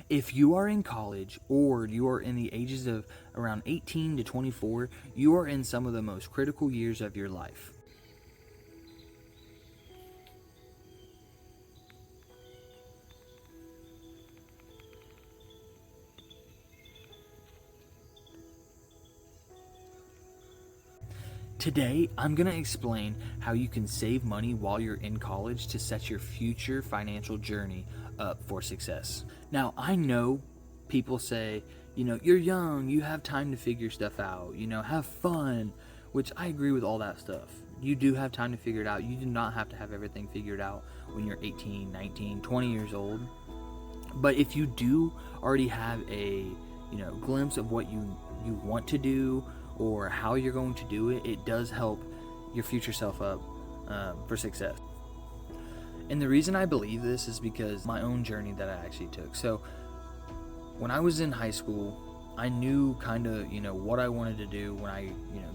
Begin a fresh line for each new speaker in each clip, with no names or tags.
If you are in college or you are in the ages of around 18 to 24, you are in some of the most critical years of your life. Today, I'm going to explain how you can save money while you're in college to set your future financial journey up for success. Now, I know people say, you're young, you have time to figure stuff out, have fun, which I agree with all that stuff. You do have time to figure it out. You do not have to have everything figured out when you're 18, 19, 20 years old. But if you do already have a, glimpse of what you want to do or how you're going to do it, it does help your future self up for success. And the reason I believe this is because my own journey that I actually took. So when I was in high school, I knew kind of, what I wanted to do when I,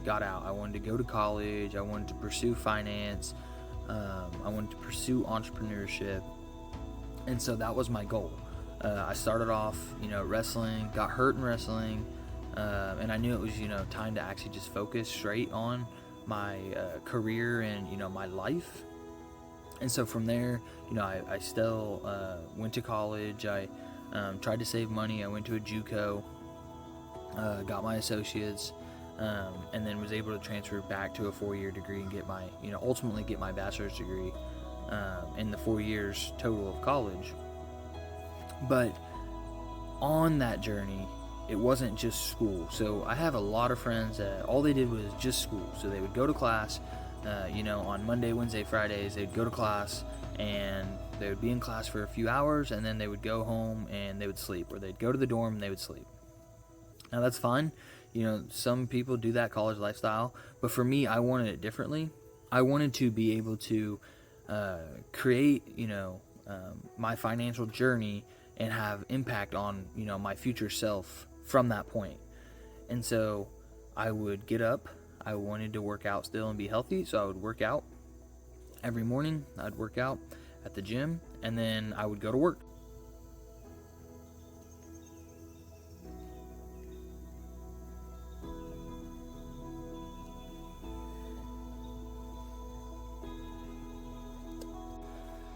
got out. I wanted to go to college. I wanted to pursue finance. I wanted to pursue entrepreneurship. And so that was my goal. I started off, wrestling, got hurt in wrestling. And I knew it was, time to actually just focus straight on my career and, my life. And so from there, I still went to college. I tried to save money. I went to a JUCO, got my associates, and then was able to transfer back to a 4-year degree and get my, ultimately get my bachelor's degree in the 4 years total of college. But on that journey, it wasn't just school. So I have a lot of friends that all they did was just school. So they would go to class, on Monday, Wednesday, Fridays, they'd go to class and they would be in class for a few hours and then they would go home and they would sleep, or they'd go to the dorm and they would sleep. Now that's fine. Some people do that college lifestyle, but for me, I wanted it differently. I wanted to be able to create, my financial journey and have impact on, my future self from that point. And so I would get up. I wanted to work out still and be healthy, so I would work out every morning. I'd work out at the gym, and then I would go to work.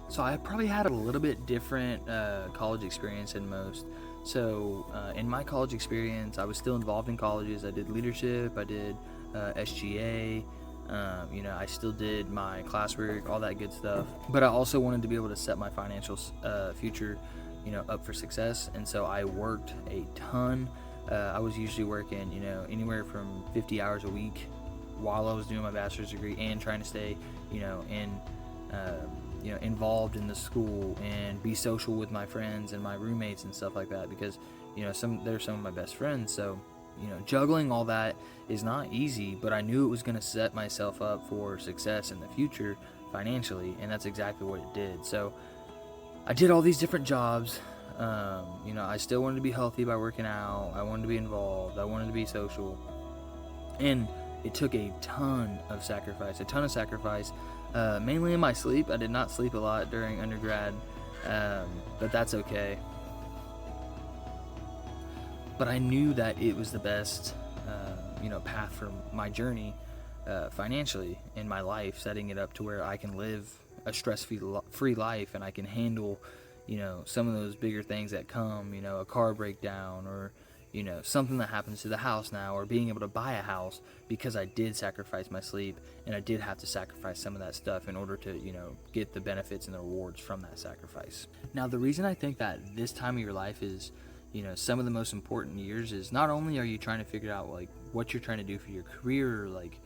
So I probably had a little bit different college experience than most. So in my college experience, I was still involved in colleges. I did leadership, I did SGA, I still did my classwork, all that good stuff. But I also wanted to be able to set my financial future, up for success. And so I worked a ton. I was usually working, anywhere from 50 hours a week while I was doing my bachelor's degree and trying to stay, involved in the school and be social with my friends and my roommates and stuff like that, because they're some of my best friends. So juggling all that is not easy, but I knew it was going to set myself up for success in the future financially, and that's exactly what it did. So I did all these different jobs. I still wanted to be healthy by working out. I wanted to be involved. I wanted to be social, and it took a ton of sacrifice, mainly in my sleep. I did not sleep a lot during undergrad, but that's okay. But I knew that it was the best, path for my journey financially in my life, setting it up to where I can live a stress-free life, and I can handle, some of those bigger things that come, a car breakdown, or something that happens to the house now, or being able to buy a house, because I did sacrifice my sleep, and I did have to sacrifice some of that stuff in order to, get the benefits and the rewards from that sacrifice. Now, the reason I think that this time of your life is, some of the most important years is not only are you trying to figure out, like, what you're trying to do for your career, like,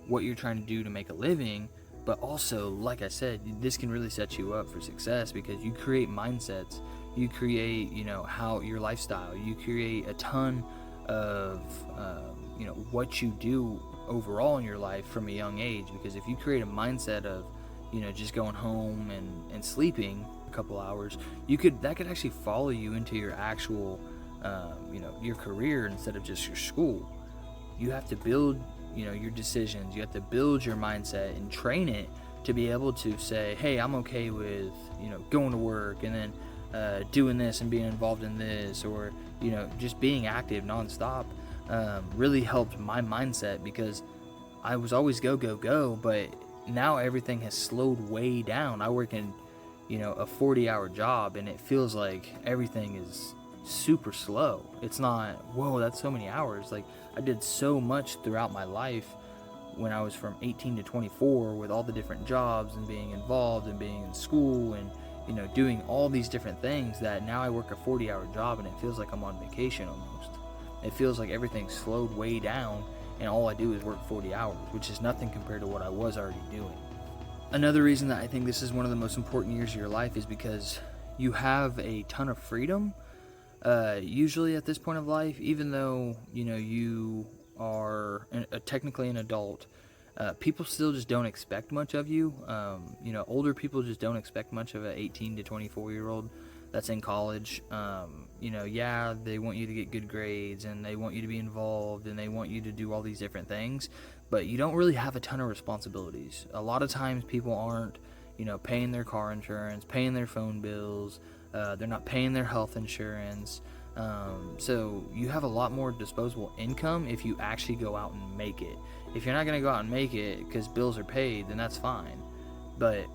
what you're trying to do to make a living, but also, like I said, this can really set you up for success, because you create mindsets. You create, how your lifestyle, you create a ton of, what you do overall in your life from a young age. Because if you create a mindset of, just going home and sleeping a couple hours, that could actually follow you into your actual, your career instead of just your school. You have to build, your decisions. You have to build your mindset and train it to be able to say, hey, I'm okay with, going to work, and then doing this and being involved in this, or just being active nonstop, really helped my mindset, because I was always go go go, but now everything has slowed way down. I work in a 40-hour job, and it feels like everything is super slow. It's not, whoa, that's so many hours. Like, I did so much throughout my life when I was from 18 to 24 with all the different jobs and being involved and being in school and doing all these different things, that now I work a 40-hour job and it feels like I'm on vacation almost. It feels like everything's slowed way down, and all I do is work 40 hours, which is nothing compared to what I was already doing. Another reason that I think this is one of the most important years of your life is because you have a ton of freedom. Usually at this point of life, even though you are technically an adult, people still just don't expect much of you. Older people just don't expect much of an 18 to 24-year-old that's in college. Yeah, they want you to get good grades, and they want you to be involved, and they want you to do all these different things, but you don't really have a ton of responsibilities. A lot of times people aren't, paying their car insurance, paying their phone bills, they're not paying their health insurance. So you have a lot more disposable income if you actually go out and make it. If you're not going to go out and make it because bills are paid, then that's fine. But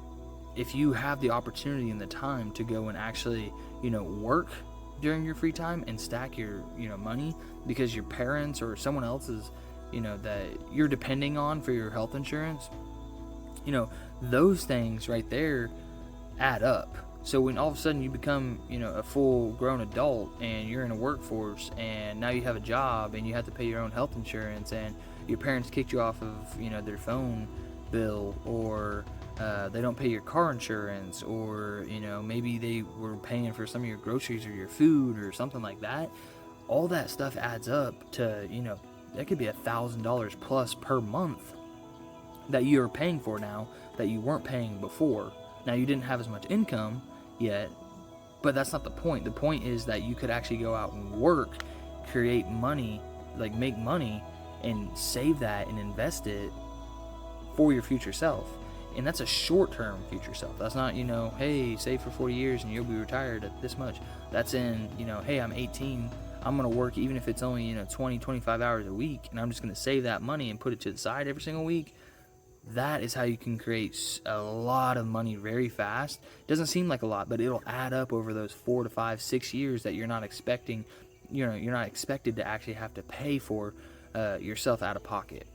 if you have the opportunity and the time to go and actually, work during your free time and stack your, money, because your parents or someone else is, that you're depending on for your health insurance, those things right there add up. So when all of a sudden you become, a full grown adult and you're in a workforce, and now you have a job and you have to pay your own health insurance, and your parents kicked you off of, their phone bill, or they don't pay your car insurance, or, maybe they were paying for some of your groceries or your food or something like that. All that stuff adds up to, that could be $1,000 plus per month that you're paying for now that you weren't paying before. Now, you didn't have as much income yet, but that's not the point. The point is that you could actually go out and work, create money, like make money, and save that and invest it for your future self. And that's a short-term future self. That's not, hey, save for 40 years and you'll be retired at this much. That's in, hey, I'm 18, I'm going to work even if it's only, 20, 25 hours a week, and I'm just going to save that money and put it to the side every single week. That is how you can create a lot of money very fast. It doesn't seem like a lot, but it'll add up over those 4 to 5, 6 years that you're not expecting, you're not expected to actually have to pay for yourself out of pocket.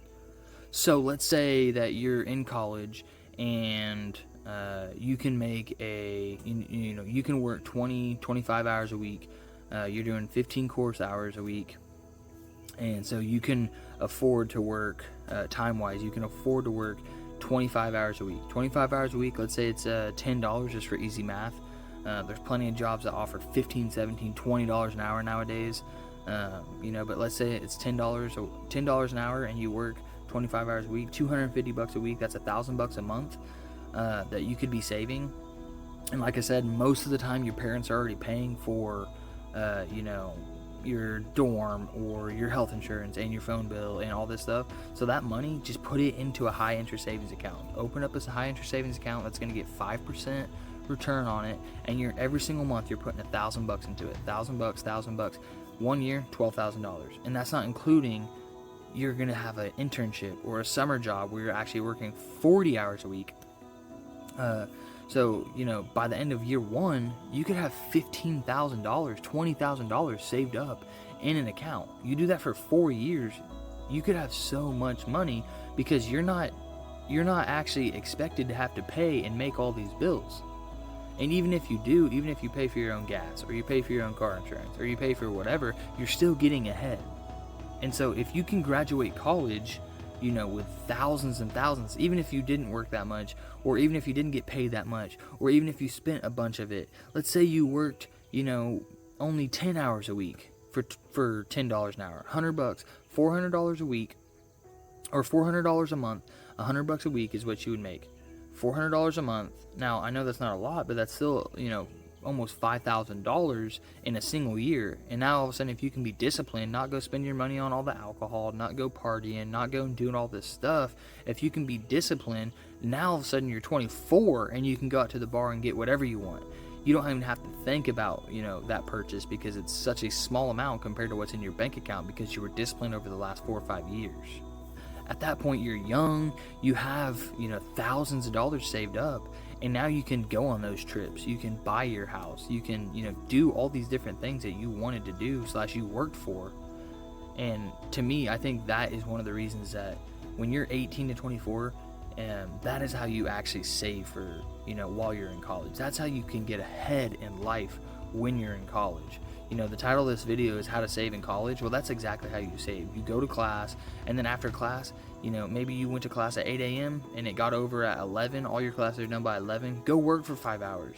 So let's say that you're in college and you can make you can work 20, 25 hours a week. You're doing 15 course hours a week. And so you can afford to work, time-wise, you can afford to work 25 hours a week. 25 hours a week, let's say it's $10 just for easy math. There's plenty of jobs that offer $15, $17, $20 an hour nowadays. But let's say it's $10 an hour and you work 25 hours a week, $250 a week, that's $1,000 a month that you could be saving. And like I said, most of the time your parents are already paying for, your dorm or your health insurance and your phone bill and all this stuff. So that money, just put it into a high interest savings account. Open up a high interest savings account that's going to get 5% return on it, and every single month you're putting $1,000 into it. $1,000. 1 year, $12,000, and that's not including you're going to have an internship or a summer job where you're actually working 40 hours a week. So, by the end of year one, you could have $15,000, $20,000 saved up in an account. You do that for 4 years, you could have so much money because you're not actually expected to have to pay and make all these bills. And even if you do, even if you pay for your own gas, or you pay for your own car insurance, or you pay for whatever, you're still getting ahead. And so if you can graduate college, with thousands and thousands, even if you didn't work that much, or even if you didn't get paid that much, or even if you spent a bunch of it, let's say you worked, only 10 hours a week for $10 an hour, $100, $400 a week, or $400 a month, $100 a week is what you would make. $400 a month. Now, I know that's not a lot, but that's still, almost $5,000 in a single year. And now all of a sudden, if you can be disciplined, not go spend your money on all the alcohol, not go partying, not go and doing all this stuff, if you can be disciplined, now all of a sudden you're 24 and you can go out to the bar and get whatever you want. you don't even have to think about, that purchase, because it's such a small amount compared to what's in your bank account, because you were disciplined over the last 4 or 5 years. At that point, you're young, you have, thousands of dollars saved up, and now you can go on those trips. You can buy your house. You can, do all these different things that you wanted to do / you worked for. And to me, I think that is one of the reasons that when you're 18 to 24, that is how you actually save for, while you're in college. That's how you can get ahead in life when you're in college. The title of this video is How to Save in College. Well, that's exactly how you save. You go to class, and then after class, maybe you went to class at 8 a.m. and it got over at 11. All your classes are done by 11. Go work for 5 hours.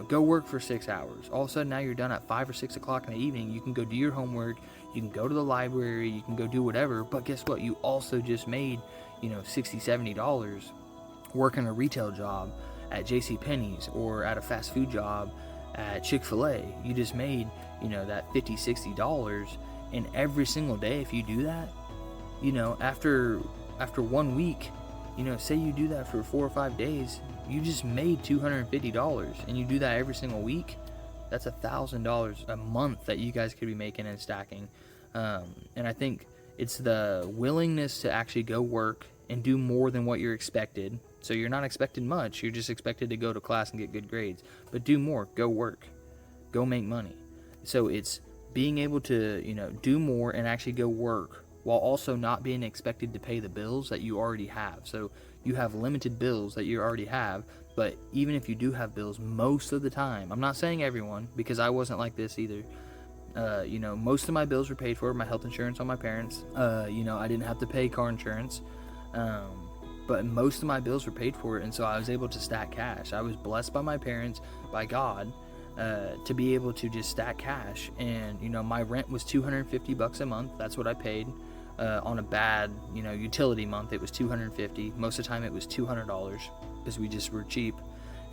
Go work for 6 hours. All of a sudden, now you're done at 5 or 6 o'clock in the evening. You can go do your homework. You can go to the library. You can go do whatever. But guess what? You also just made, $60, $70 working a retail job at JCPenney's or at a fast food job at Chick-fil-A. You just made, that $50, $60. And every single day, if you do that, after 1 week, say you do that for 4 or 5 days, you just made $250, and you do that every single week, that's $1,000 a month that you guys could be making and stacking. And I think it's the willingness to actually go work and do more than what you're expected. So you're not expected much, you're just expected to go to class and get good grades. But do more, go work, go make money. So it's being able to, do more and actually go work, while also not being expected to pay the bills that you already have. So you have limited bills that you already have, but even if you do have bills, most of the time, I'm not saying everyone, because I wasn't like this either. Most of my bills were paid for, my health insurance on my parents. I didn't have to pay car insurance. But most of my bills were paid for, and so I was able to stack cash. I was blessed by my parents, by God, to be able to just stack cash. And, my rent was $250 a month. That's what I paid. On a bad, utility month, it was $250. Most of the time it was $200 because we just were cheap.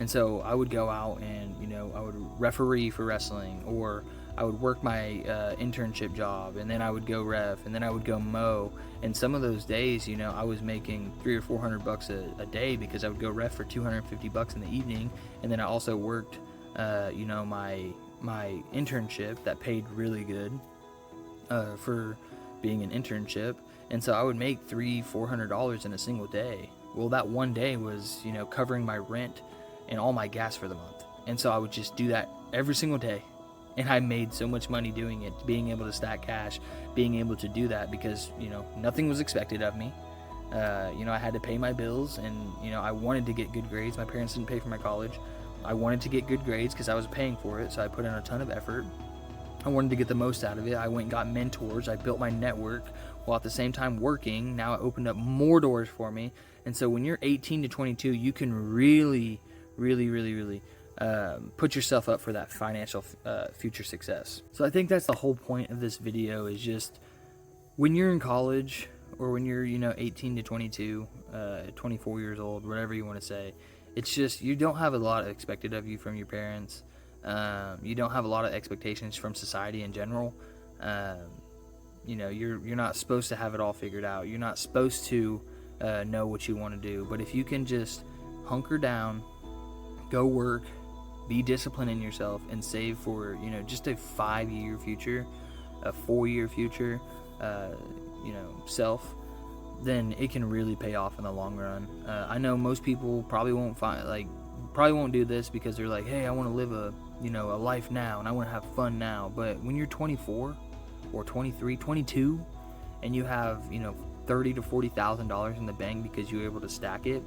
And so I would go out and, I would referee for wrestling, or I would work my internship job, and then I would go ref, and then I would go mow. And some of those days, I was making $300 or $400 a day, because I would go ref for $250 in the evening. And then I also worked, my internship that paid really good for being an internship. And so I would make $300, $400 in a single day. Well, that one day was, covering my rent and all my gas for the month. And so I would just do that every single day. And I made so much money doing it, being able to stack cash, being able to do that, because, nothing was expected of me. I had to pay my bills, and, I wanted to get good grades. My parents didn't pay for my college. I wanted to get good grades because I was paying for it, so I put in a ton of effort. I wanted to get the most out of it. I went and got mentors. I built my network while at the same time working. Now it opened up more doors for me. And so when you're 18 to 22, you can really put yourself up for that financial future success. So I think that's the whole point of this video, is just when you're in college, or when you're 18 to 22, 24 years old, whatever you want to say, it's just you don't have a lot expected of you from your parents. You don't have a lot of expectations from society in general. You're not supposed to have it all figured out. You're not supposed to know what you want to do. But if you can just hunker down, go work, be disciplined in yourself, and save for just a 5-year future, a 4-year future, self, then it can really pay off in the long run. I know most people probably won't do this because they're like, hey, I want to live a life now, and I want to have fun now. But when you're 24 or 23, 22, and you have $30,000 to $40,000 in the bank because you were able to stack it,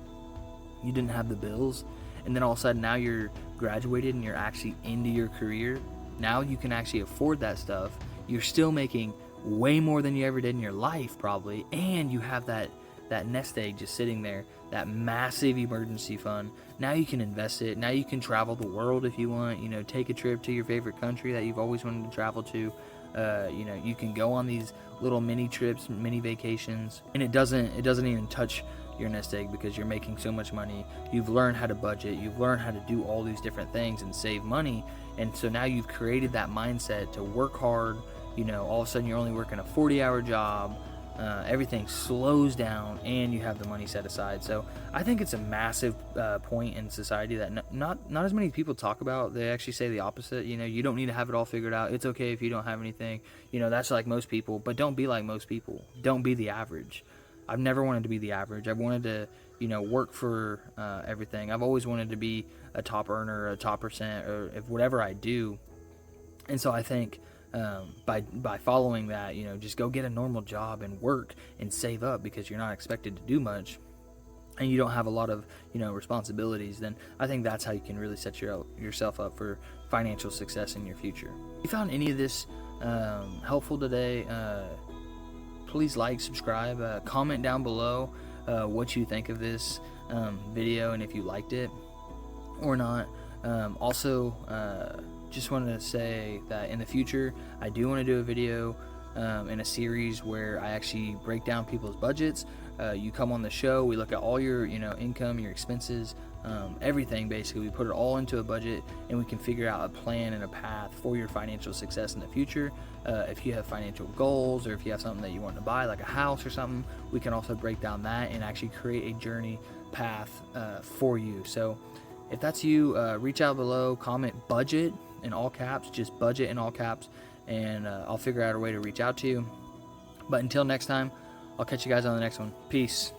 you didn't have the bills, and then all of a sudden now you're graduated and you're actually into your career. Now you can actually afford that stuff. You're still making way more than you ever did in your life probably, and you have that nest egg just sitting there, that massive emergency fund. Now you can invest it. Now you can travel the world if you want, take a trip to your favorite country that you've always wanted to travel to. You can go on these little mini trips, mini vacations, and it doesn't even touch your nest egg because you're making so much money. You've learned how to budget. You've learned how to do all these different things and save money. And so now you've created that mindset to work hard. All of a sudden you're only working a 40-hour job. everything slows down and you have the money set aside. So I think it's a massive point in society that not as many people talk about. They actually say the opposite. You don't need to have it all figured out. It's okay if you don't have anything. That's like most people, but don't be like most people. Don't be the average. I've never wanted to be the average. I've wanted to work for everything. I've always wanted to be a top earner, a top percent, or if whatever I do. And so I think by following that, just go get a normal job and work and save up, because you're not expected to do much and you don't have a lot of responsibilities. Then I think that's how you can really set yourself up for financial success in your future. If you found any of this helpful today, please like, subscribe, comment down below what you think of this video and if you liked it or not. Also, just wanted to say that in the future, I do want to do a video in a series where I actually break down people's budgets. You come on the show, we look at all your income, your expenses, everything basically. We put it all into a budget and we can figure out a plan and a path for your financial success in the future. If you have financial goals, or if you have something that you want to buy, like a house or something, we can also break down that and actually create a journey path for you. So if that's you, reach out below, comment budget in all caps, just budget in all caps, and I'll figure out a way to reach out to you. But until next time, I'll catch you guys on the next one. Peace.